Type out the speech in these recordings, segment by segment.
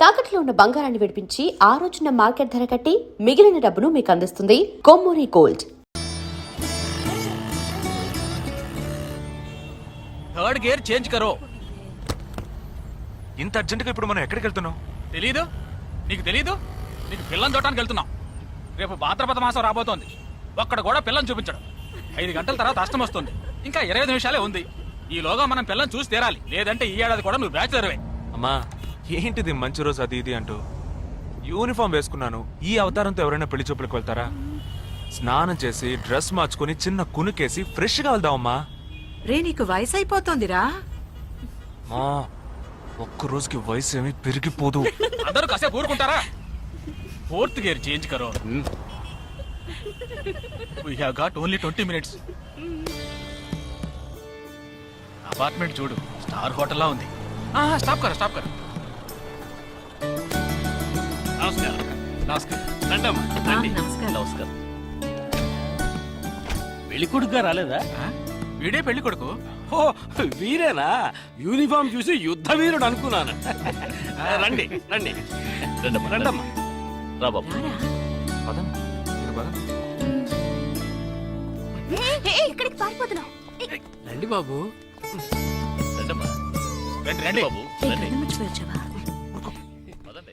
తాకట్లో ఉన్న బంగారాన్ని విడిపించి ఆ రోజున మార్కెట్ ధర కట్టి మిగిలిన డబ్బును మీకు అందిస్తుంది Kommuri gold. Third gear change కరో. ఇంత అర్జెంటుగా ఇప్పుడు మనం ఎక్కడికి వెళ్తున్నాం? తెలీదు? నీకు తెలీదు? నీకు పిల్లని చూడటానికి వెళ్తున్నాం. రేపు భాద్రపద మాసం రాబోతోంది. ఒక్కడ కూడా పిల్లని చూపించడం. 5 గంటల తర్వాత అష్టం వస్తుంది. ఇంకా 25 నిమిషాలే ఉంది. ఈలోగా మనం పిల్లని చూసి తీరాలి. లేదంటే ఈ ఏడాది కూడా నువ్వు బ్యాచులర్వే. అమ్మా ఏంటిది మంచి రోజు అది ఇది అంటూ యూనిఫామ్ వేసుకున్నాను. ఈ అవతారంతో ఎవరైనా పెళ్లి చూపులకు వెళ్తారా? స్నానం చేసి డ్రెస్ మార్చుకుని చిన్న కునుకేసి ఫ్రెష్ గా వెళ్దామమ్మా. రే నీకు వయసు అయిపోతుందిరా. మా ఒక్క రోజుకి వయసు ఏమి పెరిగిపోదు. అందరూ కాసేపు ఊరుకుంటారా? ఫోర్త్ గేర్ చేంజ్ కరో. We have got only 20 minutes. Apartment చూడు, స్టార్ హోటల్ లా ఉంది. స్టాప్ కర. నమస్కారం. నమస్కారం. పెళ్లి కొడుకుగా రాలేదా? వీడే పెళ్లి కొడుకు. ఓ వీరేనా? యూనిఫామ్ చూసి యుద్ధ వీరుడు అనుకున్నాను. రండి రండమ్మా. రా బాబు. పదం, మీరు పదం. రండి బాబు. రండమ్మా. రండి బాబు రండి. పదండి.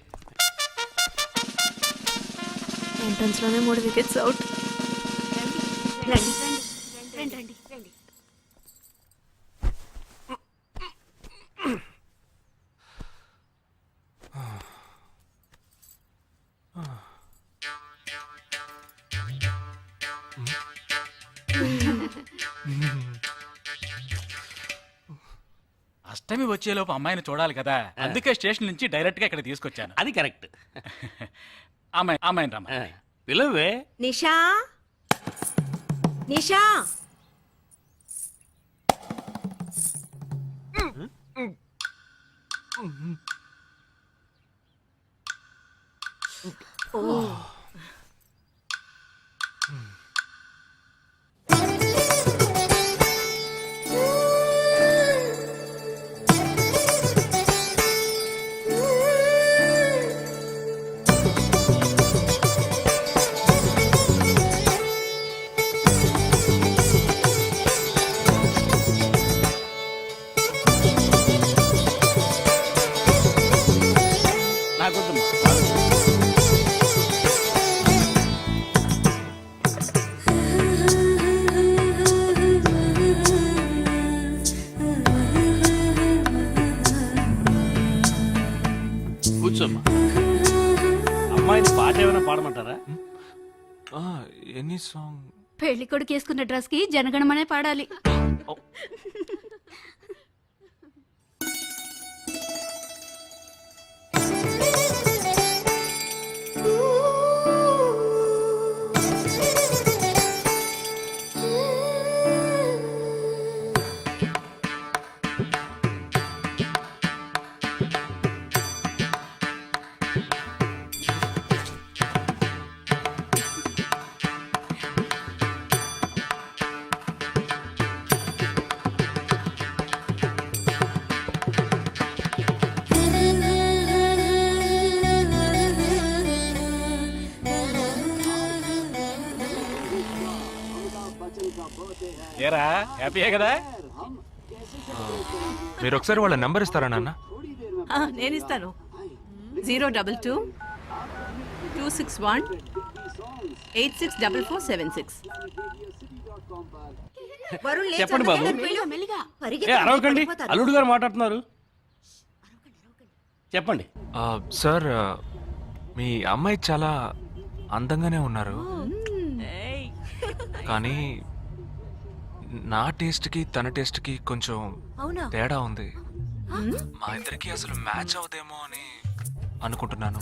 ఎంట్రన్స్ లోనే 3 వికెట్స్ అవుట్. రండి. అష్టమి వచ్చేలోపు అమ్మాయిని చూడాలి కదా, అందుకే స్టేషన్ నుంచి డైరెక్ట్ గా ఇక్కడ తీసుకొచ్చాను. అది కరెక్ట్. అమ్మాయిని రమ్మ. పిలవే. నిషా నిషా నాకొద్దమ్మా. కూర్చోమ్మా. అమ్మాయిని పాట ఏమైనా పాడమంటారా? Any song? పెళ్లి కొడుకు వేసుకున్న డ్రెస్ కి జనగణమనే పాడాలి. ఏరా, హ్యాపీయే కదా? మీరు ఒకసారి వాళ్ళ నెంబర్ ఇస్తారా నాన్న? నేను ఇస్తాను. 022 261 864476. చెప్పండి బాబు. అరవకండి, అల్లుడు గారు మాట్లాడుతున్నారు. చెప్పండి. సార్, మీ అమ్మాయి చాలా అందంగానే ఉన్నారు, కానీ నా టేస్ట్కి తన టేస్ట్కి కొంచెం తేడా ఉంది. మా ఇద్దరికి అసలు మ్యాచ్ అవుదేమో అని అనుకుంటున్నాను.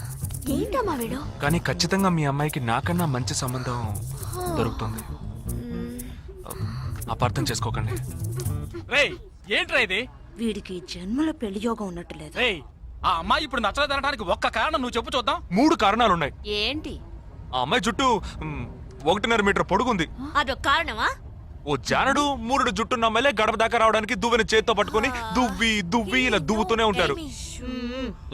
కానీ ఖచ్చితంగా మీ అమ్మాయికి నాకన్నా మంచి సంబంధం దొరుకుతుంది. అపార్థం చేసుకోకండి. రేయ్, ఏంట్రా ఇది? వీడికి జన్మలో పెళ్లి యోగం ఉన్నట్టు లేదు. రేయ్, ఆ అమ్మాయి ఇప్పుడు నచ్చలేదనడానికి ఒక్క కారణం నువ్వు చెప్పు చూద్దాం. 3 కారణాలున్నాయి. ఏంటి? ఆ అమ్మాయి జుట్టు 1.5 మీటర్ పొడుగుంది. అదొక కారణమా? ఓ జానడు మూరుడు జుట్టున్న అమ్మాయిలే గడప దాకా రావడానికి దువ్వెని చేత్తో పట్టుకొని దువ్వి దువ్వి ఇలా దువ్వుతూనే ఉంటారు.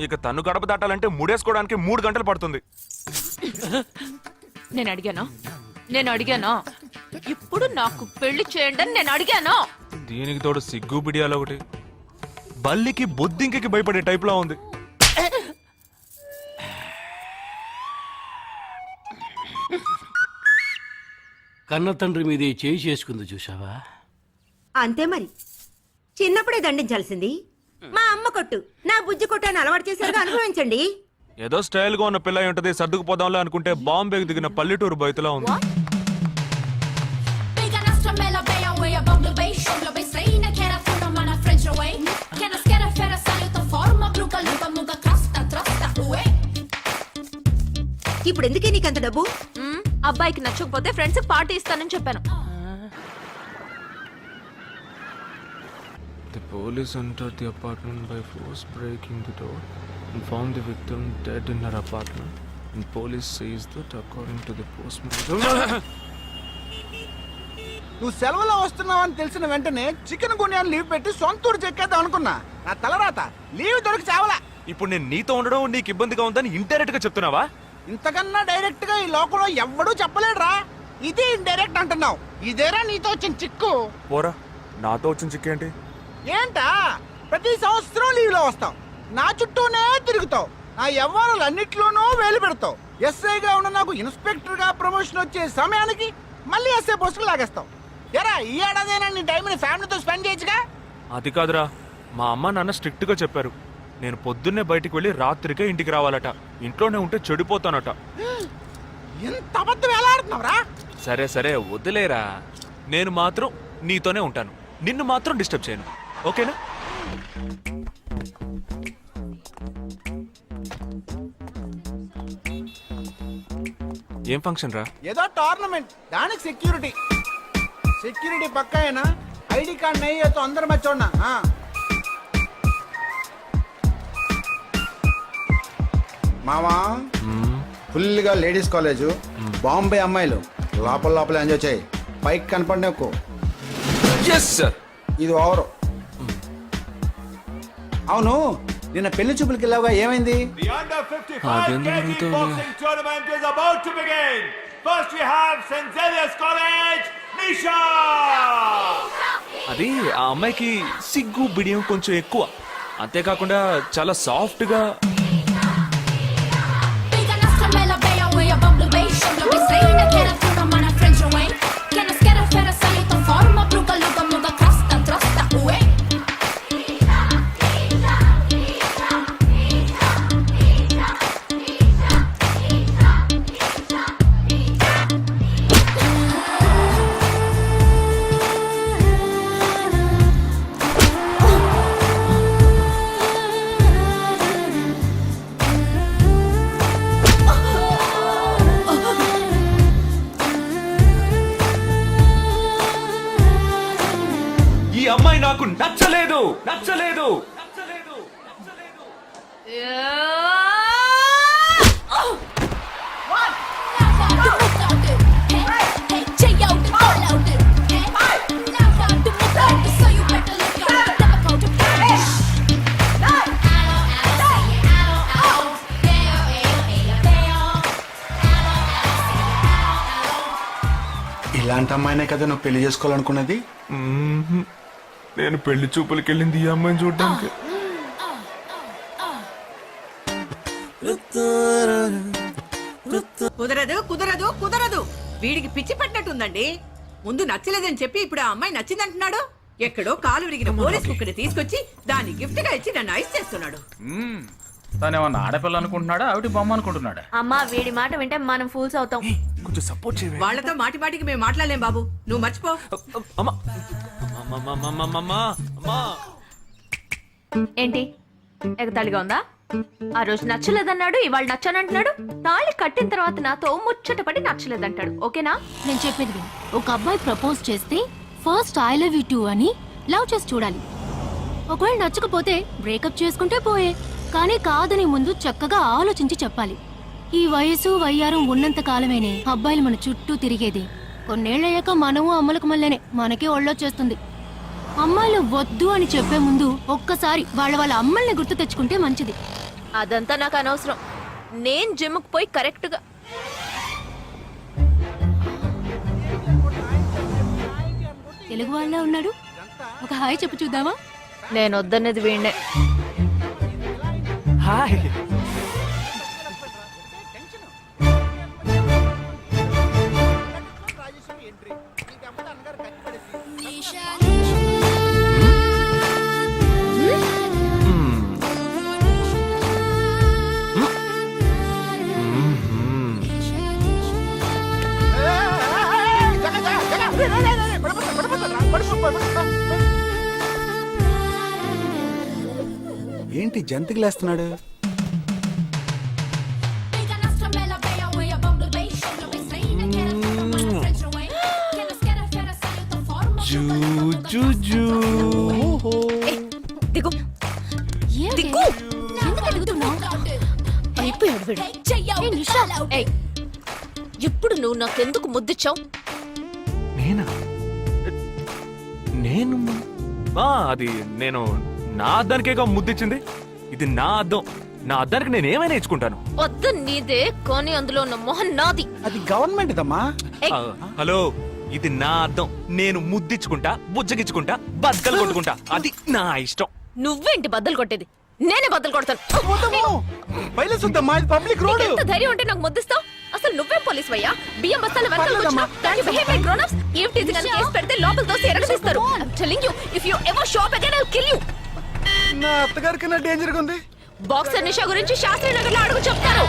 ఇక తను గడప దాటాలంటే ముడేసుకోవడానికి 3 గంటలు పడుతుంది. నేను అడిగానా ఇప్పుడు నాకు పెళ్లి చేయండి అని నేను అడిగానా? దీనికి తోడు సిగ్గు బిడియాలో ఒకటి. బల్లికి బొద్దింకకి భయపడే టైప్ లా ఉంది. కన్న తండ్రి మీద చేయి చేసుకుంది చూసావా? అంతే మరి, చిన్నప్పుడే దండించాల్సింది. మా అమ్మ కొట్టు, నా బుజ్జి కొట్టు అని అలవాటు చేశారుగా, అనుభవించండి. ఏదో స్టైల్ గా ఉన్న పిల్ల ఉంటది సర్దుకుపోదాంలే అనుకుంటే బాంబేకి దిగిన పల్లెటూరు బయటలా ఉంది. ఇప్పుడు ఎందుకే నీకంత డబ్బు? అబ్బాయికి నచ్చకపోతే ఫ్రెండ్స్ పార్టీ ఇస్తానని చెప్పాను. The police entered the apartment by force, breaking the door and found the victim dead in her apartment. And police says that according to the postmortem. నువ్వు సెలవులో వస్తున్నావని తెలిసిన వెంటనే చికెన్ గున్యాన్ని లీవ్ పెట్టి సొంతూరు చెక్కేద్దాం అనుకున్నా. నా తలరాత లీవ్ దొరికి చావలా. ఇప్పుడు నేను నీతో ఉండడం నీకు ఇబ్బందిగా ఉందని ఇండైరెక్ట్ గా చెప్తున్నావా? ఇంతకన్నా డైరెక్ట్ గా ఈ లోకంలో ఎవ్వడూ చెప్పలేడురా. ఇది ఇండైరెక్ట్ అంటున్నావు. ఇదేరా నీతో వచ్చిన చిక్కు. పోరా, నాతో వచ్చిన చిక్కేంటి? ఏంటా ప్రతి సంవత్సరం లీవ్ లో వస్తావు, నా చుట్టూనే తిరుగుతావు, నా వ్యవహారాలన్నిట్లోనూ వేలు పెడతావు. ఎస్ఐగా ఉన్న నాకు ఇన్స్పెక్టర్ గా ప్రమోషన్ వచ్చే సమయానికి మళ్ళీ ఎస్ఐ పోస్టుకు లాగేస్తావు. ఎరా ఈ ఏడాదైనా నీ టైంని ఫ్యామిలీతో స్పెండ్ చేయొచ్చుగా. అది కాదురా, మా అమ్మ నాన్న స్ట్రిక్ట్ గా చెప్పారు. నేను పొద్దున్నే బయటికి వెళ్ళి రాత్రికే ఇంటికి రావాలట. ఇంట్లోనే ఉంటే చెడిపోతానట. ఎంత అబద్ధం ఎలా ఆడుతున్నావురా? సరే సరే వదిలేరా, నేను మాత్రం నీతోనే ఉంటాను, నిన్ను మాత్రం డిస్టర్బ్ చేయను, ఓకేనా? ఏం ఫంక్షన్ రా? ఏదో టోర్నమెంట్, దానికి సెక్యూరిటీ. సెక్యూరిటీ పక్కా అయినా ఐడి కార్డ్ నయ్యేతో అందరం మర్చోన్నా. మామా ఫుల్ గా లేడీస్ కాలేజ్, బాంబే అమ్మాయిలు లోపల లోపల ఎంజాయ్ చేయి, పైకి కనపడి ఎక్కువ. ఇది ఓవరు. అవును, నిన్న పెళ్లి చూపులకి వెళ్ళావుగా, ఏమైంది? అది ఆ అమ్మాయికి సిగ్గు బిడియం కొంచెం ఎక్కువ. అంతేకాకుండా చాలా సాఫ్ట్ గా. ఈ అమ్మాయి నాకు నచ్చలేదు నచ్చలేదు నచ్చలేదు నచ్చలేదు. ఇలాంటి అమ్మాయినే కదా నువ్వు పెళ్లి చేసుకోవాలనుకున్నది? నేను పెళ్లి చూపులకి వెళ్ళింది ఈ అమ్మాయిని చూడడానికి. కుదరదు కుదరదు కుదరదు. వీడికి పిచ్చి పట్టినట్టుందండి. ముందు నచ్చలేదని చెప్పి ఇప్పుడు ఆ అమ్మాయి నచ్చిందంటున్నాడు. ఎక్కడో కాలు విరిగిన పోలీస్ కుక్కని తీసుకొచ్చి దాన్ని గిఫ్ట్ గా ఇచ్చి నన్ను ఐస్ చేస్తున్నాడు. తనేమన్నా ఆడపిల్ల అనుకుంటున్నాడా, ఆవిడ బొమ్మ అనుకుంటున్నాడా? అమ్మా వీడి మాట వింటే మనం ఫూల్స్ అవుతాం. కొంచెం సపోర్ట్ చేయండి. వాళ్ళతో మాటి మాటికి మేము మాట్లాడలేం బాబు, నువ్వు మర్చిపో. అమ్మా అమ్మా. ఏంటి ఎగతాళిగా ఉందా? ఆ రోజు నచ్చలేదన్నాడు, ఇవాళ నచ్చానంటున్నాడు. తాళి కట్టిన తర్వాత నాతో ముచ్చటపడి నచ్చలేదంటాడు. ఓకేనా? నేను చెప్పేది విను. ఒక అబ్బాయి ప్రపోజ్ చేస్తే first I love you two అని లవ్ చేసి చూడాలి. ఒకవేళ నచ్చకపోతే బ్రేకప్ చేసుకుంటే పోయే. కానీ కాదని ముందు చక్కగా ఆలోచించి చెప్పాలి. ఈ వయసు వయ్యారం ఉన్నంత కాలమేనే అబ్బాయిలు మన చుట్టూ తిరిగేది. కొన్నేళ్ళయ్యాక మనము అమ్మలకు మళ్ళీనే మనకే ఒళ్ళొచ్చేస్తుంది. అమ్మాయిలు వద్దు అని చెప్పే ముందు ఒక్కసారి వాళ్ళ అమ్మల్ని గుర్తు తెచ్చుకుంటే మంచిది. అదంతా నాకు అనవసరం. నేను జిమ్కి పోయి కరెక్ట్ గా తెలుగు వాళ్ళ ఉన్నాడు, ఒక హాయ్ చెప్పు చూద్దామా? నేను వద్దనేది వీణ్ణే. హాయ్. ఏంటి జంతికలేస్తున్నాడు? దిగు ఏంటి? దిగు. ఎందుకు అడుగుతున్నావ్? అయిపోయాడు వీడు. ఏ నిషా, ఏయ్, ఇప్పుడు నువ్వు నాకెందుకు ముద్దిచ్చావు? నేనా? నేను అది నేను నా అద్దానికేగా ముద్దిచ్చింది. ఇది నా అద్దం. నా అద్దానికి నేను ఏమైనా ఇచ్చుకుంటాను. వద్దు నీదే, కానీ అందులో ఉన్న మొహం నాది. అది గవర్నమెంట్ దమ్మా. ఏయ్, హలో, ఇది నా అద్దం. నేను ముద్దిచ్చుకుంటా, బుజ్జగిచ్చుకుంటా, బద్దలు కొట్టుకుంటా. అది నా ఇష్టం. నువ్వేంటి బద్దలు కొట్టేది? నేనే బద్దలు కొడతాను. Public road. ఎంత ధైర్యం ఉంటే నాకు ముద్దిస్తావు? అసలు నువ్వే పోలీస్ వయ్యా? బియ్యం బస్తాలు వెనకాల కూర్చున్నావు. Can you behave like grown-ups? ఏం teasing అని కేసు పెడితే లోపల తోసి ఎరగదీస్తారు. I'm telling you, if you ever show up again, I'll kill you. నా అత్తగారి కన్నా డేంజర్ గా ఉంది. బాక్సర్ నిషా గురించి శాస్త్రి నగర్ లో అడుగు చెప్తారు.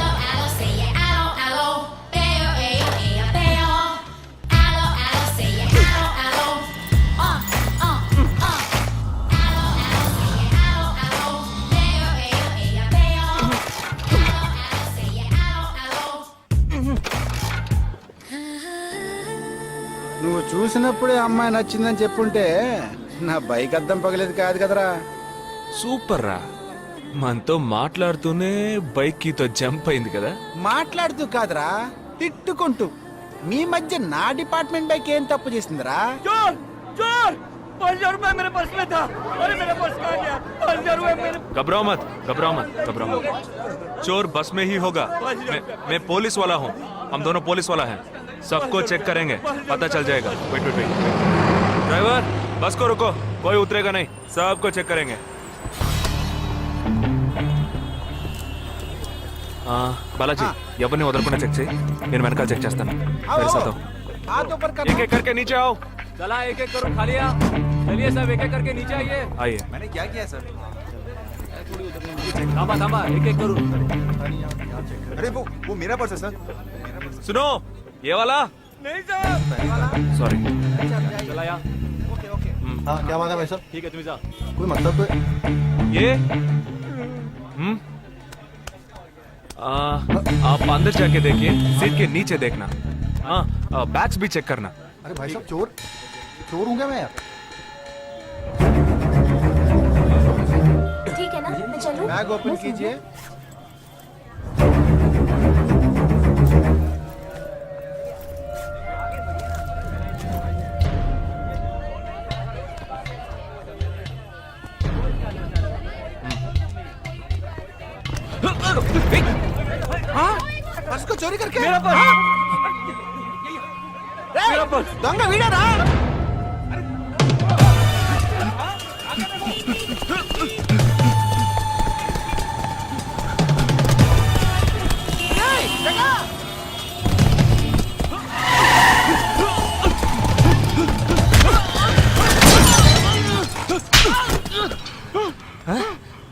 నువ్వు చూసినప్పుడే అమ్మాయి నచ్చిందని చెప్పుంటే నా బైక్ అద్దం పగలేదు కాదు కదరా. సూపర్ రా. మనతో మాట్లాడుతూనే బైక్ కీతో జంప్ అయింది కదా. మాట్లాడుతూ కాదురా, తిట్టుకుంటూ. మీ మధ్య నా డిపార్ట్మెంట్ బైక్ ఏం తప్పు చేసిందిరా? घबराओ मत, घबराओ मत, घबराओ मत. चोर बस में ही होगा. मैं पुलिस वाला हूँ. हम दोनों पुलिस वाला हैं. सबको चेक करेंगे, पता चल जाएगा. Wait wait wait. ड्राइवर, बस को रुको. कोई उतरेगा नहीं. सबको चेक करेंगे. बालाजी, ఎవరిని వదలకుండా చెక్ చేయి. నేను వెనకాల చెక్ చేస్తాను. मेरे साथ आओ. हाथ ऊपर कर. एक एक करके नीचे आओ. चला एक एक करो, खाली आ. चलिए सब एक एक करके नीचे आइए. आइए. मैंने क्या किया सर? थामा थामा, एक एक करो. अरे वो मेरा पर्स है सर. सुनो, ये वाला नहीं सर. सॉरी. चला यार. Okay okay. हाँ क्या बात है भाई साहब? ठीक है तुम जा. कोई मतलब तो ये आप अंदर जाके देखिए. सीट के नीचे देखना. हाँ, बैग्स भी चेक करना. अरे भाई साहब चोर हूँ क्या मैं यार? ठीक है ना, मैं चलूं? बैग ओपन कीजिए. हाँ? पर्स को चोरी करके? मेरा पर्स. मेरा पर्स. दंगा वीडा रा.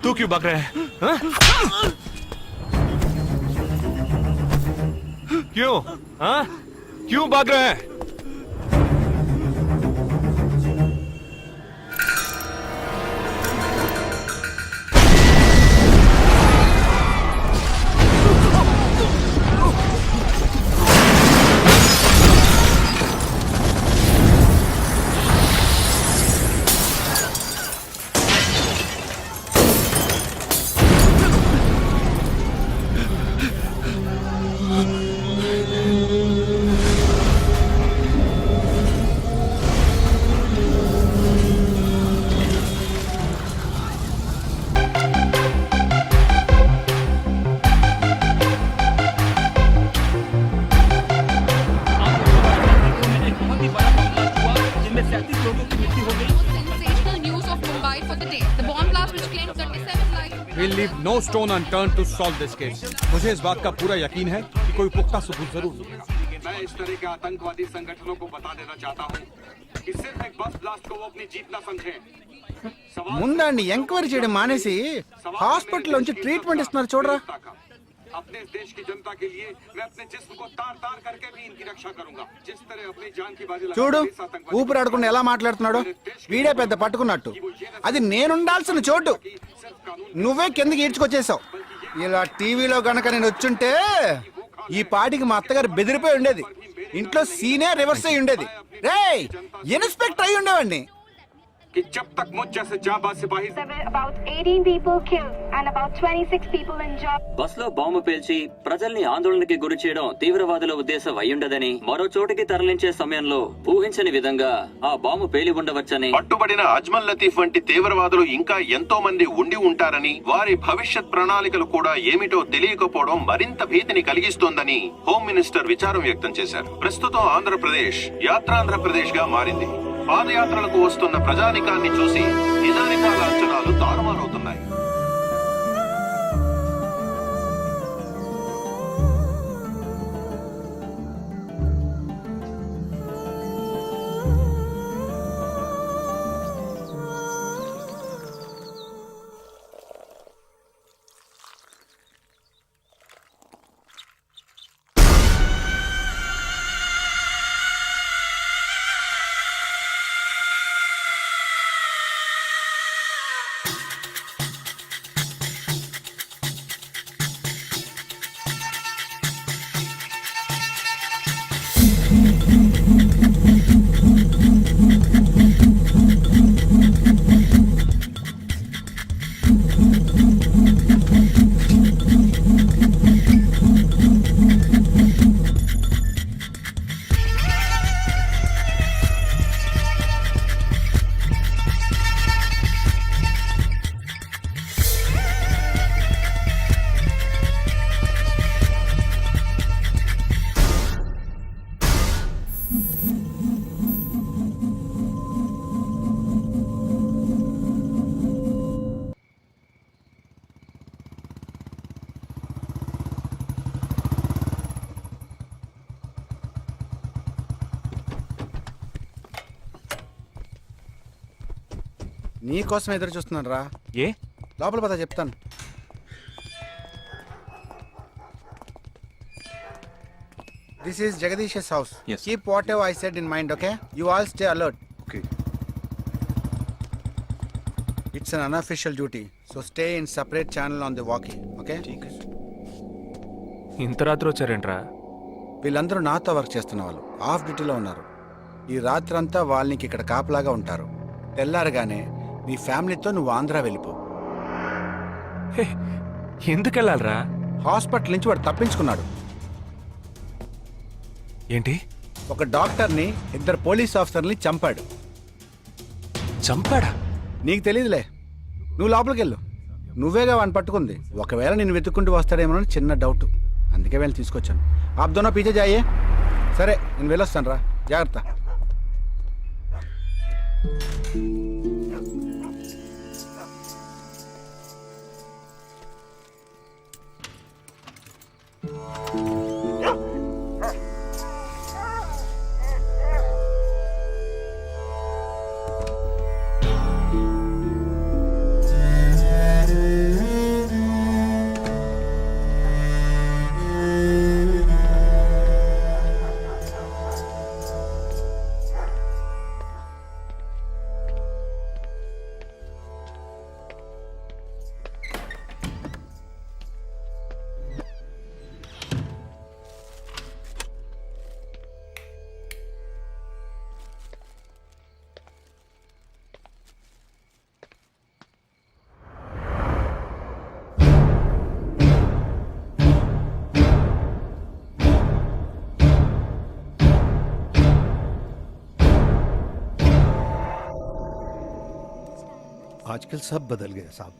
तू क्यों भाग रहा है? हाँ? क्यों? हाँ? क्यों भाग रहा है? leave no stone unturned to solve this case. मुझे इस बात का पूरा यकीन है कि कोई पुख्ता सबूत जरूर मिलेगा। मैं इस तरह के आतंकवादी संगठनों को बता देना चाहता हूँ कि सिर्फ एक बस ब्लास्ट को वो अपनी जीत न समझें। ముందండి ఎంక్వైరీ చేయడం మానేసి హాస్పిటల్ నుంచి ట్రీట్మెంట్ ఇస్తున్నారు చూడరా. अपने देश की जनता के लिए मैं अपने जिस्म को तार तार करके भी इनकी रक्षा करूंगा। जिस तरह अपनी जान की बाजी చూడు लगाकर इस आतंकवादी ఊపిరి ఆడకుండా ఎలా మాట్లాడుతున్నాడు. వీడే పెద్ద పట్టుకున్నట్టు. అది నేనుండాల్సిన చోటు నువ్వే కిందకి ఈడ్చుకొచ్చేసావు. ఇలా టీవీలో గనక నేను వచ్చుంటే ఈ పాటికి మా అత్తగారు బెదిరిపోయి ఉండేది. ఇంట్లో సీనే రివర్స్ అయి ఉండేది. రేయ్ ఇన్స్పెక్టర్ అయి ఉండేవాడిని. कि जब तक मुझ जैसे जाबाज सिपाही about 18 people killed and about 26 people injured. Bus లో బాంబు పేల్చి ప్రజల్ని ఆందోళనకి గురి చేయడం తీవ్రవాదుల ఉద్దేశం అయ్యుండదని, మరో చోటికి తరలించే సమయంలో ఊహించని విధంగా ఆ బాంబు పేలి ఉండవచ్చని, పట్టుబడిన అజ్మల్ లతీఫ్ వంటి తీవ్రవాదులు ఇంకా ఎంతో మంది ఉండి ఉంటారని, వారి భవిష్యత్ ప్రణాళికలు కూడా ఏమిటో తెలియకపోవడం మరింత భీతిని కలిగిస్తోందని హోమ్ మినిస్టర్ విచారం వ్యక్తం చేశారు. ప్రస్తుతం ఆంధ్రప్రదేశ్ యాత్రాంధ్రప్రదేశ్ గా మారింది. పాదయాత్రలకు వస్తున్న ప్రజానికాన్ని చూసి నిజానికాల అంచనాలు తారుమారవుతున్నాయి. నీకోసం ఎదురు చూస్తున్నాను రా. ఏ లోపల పద చెప్తాను. This is Jagadish house. Yes. Keep what ever I said in mind. Okay, you all stay alert. Okay. It's an unofficial duty, so stay in separate channel on the walkie. Okay, ఇంత రాత్రి వచ్చారేంట్రా? వీళ్ళందరూ నాతో వర్క్ చేస్తున్న వాళ్ళు of డ్యూటీలో ఉన్నారు. ఈ రాత్రంతా వాళ్ళకి ఇక్కడ కాపలాగా ఉంటారు. తెల్లారగానే నీ ఫ్యామిలీతో నువ్వు ఆంధ్ర వెళ్ళిపో. హే, ఎందుకు వెళ్ళాలరా? హాస్పిటల్ నుంచి వాడు తప్పించుకున్నాడు. ఏంటి? ఒక డాక్టర్ని, 2 పోలీస్ ఆఫీసర్ని చంపాడు. చంపాడా? నీకు తెలియదులే, నువ్వు లోపలికి వెళ్ళు. నువ్వేగా వాడిని పట్టుకుంది. ఒకవేళ నేను వెతుక్కుంటూ వస్తాడేమో అని చిన్న డౌట్, అందుకే వెళ్ళి తీసుకొచ్చాను. ఆప్ దోనో పీछे जाइए. సరే నేను వెళ్ళొస్తాను రా, జాగ్రత్త. आजकल सब बदल गया साहब.